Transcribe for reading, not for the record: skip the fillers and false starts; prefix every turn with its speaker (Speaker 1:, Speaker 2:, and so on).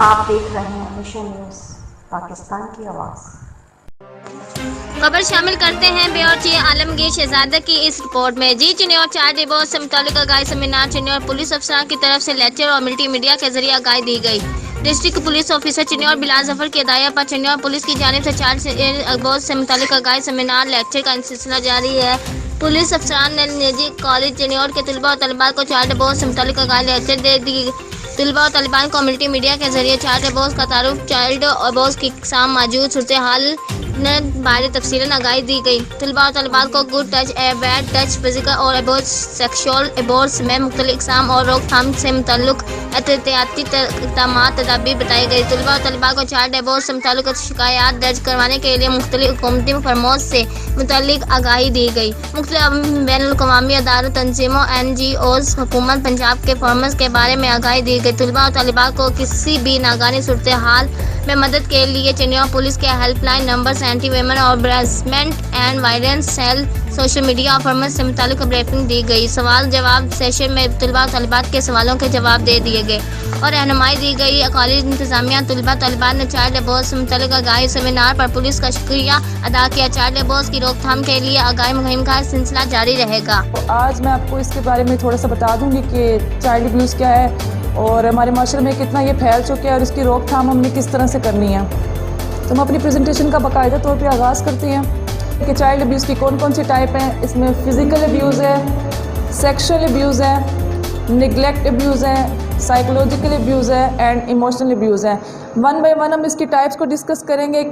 Speaker 1: आप देख रहे हैं मिशन न्यूज़, पाकिस्तान की आवाज़।
Speaker 2: खबर शामिल करते हैं बेऔरची आलमगीर शहजादा की इस रिपोर्ट में। जी चिन्नौर 4 डिवोर्स से मुताल्लिक आगाही सेमिनार चिन्नौर पुलिस अफसरान की तरफ से लेक्चर और मल्टीमीडिया के जरिए आगाही दी गई। District police officer Chiniot Bilal Zafar की हिदायत पर चिन्नौर पुलिस की जानिब से 4 डिवोर्स से मुताल्लिक आगाही सेमिनार लेक्चर का सिलसिला जारी है। पुलिस अफसरान ने निजी कॉलेज चिन्नौर के तलबा और तलबात को 4 डिवोर्स से मुताल्लिक आगाही लेक्चर दे दी। तलबा और तलबान को मल्टीमीडिया के जरिए 4 डिवोर्स का तारुफ, चाइल्ड अबॉर्स की इकसाम, मौजूद सूरत हाल बारे तफसीलन आगाही दी गई। तलबा और तलबात को good touch, bad touch, physical और अबॉर्स, सेक्सुअल अबॉर्स में मुख्तलिफ इकसाम और रोकथाम से मुतल्लिक एहतियाती तदाबीर बताई गई। तलबा और तलबात को 4 डिवोर्स से मुतल्लिक शिकायत दर्ज करवाने के लिए मुख्तलिफ हुकूमती फरमों से मुतल्लिक आगाही दी गई। मुख्तलिफ बैनुल-अक़वामी अदारों, तंजीमों, NGOs, हुकूमत पंजाब के फरमों के बारे में आगाही दी गई। तलबा और तलबात को किसी भी नागानी सूरत हाल में मदद के लिए चिन्नौर पुलिस के हेल्पलाइन नंबर, एंटी वेमन और harassment and violence cell, social media और फरमों से मुताल्लिक ब्रीफिंग दी गई। सवाल जवाब सेशन में तलबा तलबात के सवालों के जवाब दे दिए गए और रहनुमाई दी गई। कॉलेज इंतजामिया तलबा तलबात ने 4 डिवोर्स से मुताल्लिक आगाही सेमिनार पर पुलिस का शुक्रिया अदा किया। 4 डिवोर्स की रोकथाम के लिए आगाही मुहिम का सिलसिला जारी रहेगा।
Speaker 3: आज मैं आपको इसके बारे में थोड़ा सा बता दूंगी कि चाइल्ड अब्यूज़ क्या है और हमारे माशरे में कितना ये फैल चुका है और इसकी रोकथाम हमने किस तरह से करनी है। तो हम अपनी प्रेजेंटेशन का बाकायदा तौर पे आगाज़ करते हैं कि चाइल्ड अब्यूज़ की कौन कौन सी टाइप हैं। इसमें फ़िज़िकल अब्यूज़ है, सेक्शुअल अब्यूज़ है, निगलेक्ट अब्यूज़ है, साइकोलॉजिकल अब्यूज़ है एंड इमोशनल अब्यूज़ है। वन बाय वन हम इसकी टाइप्स को डिस्कस करेंगे।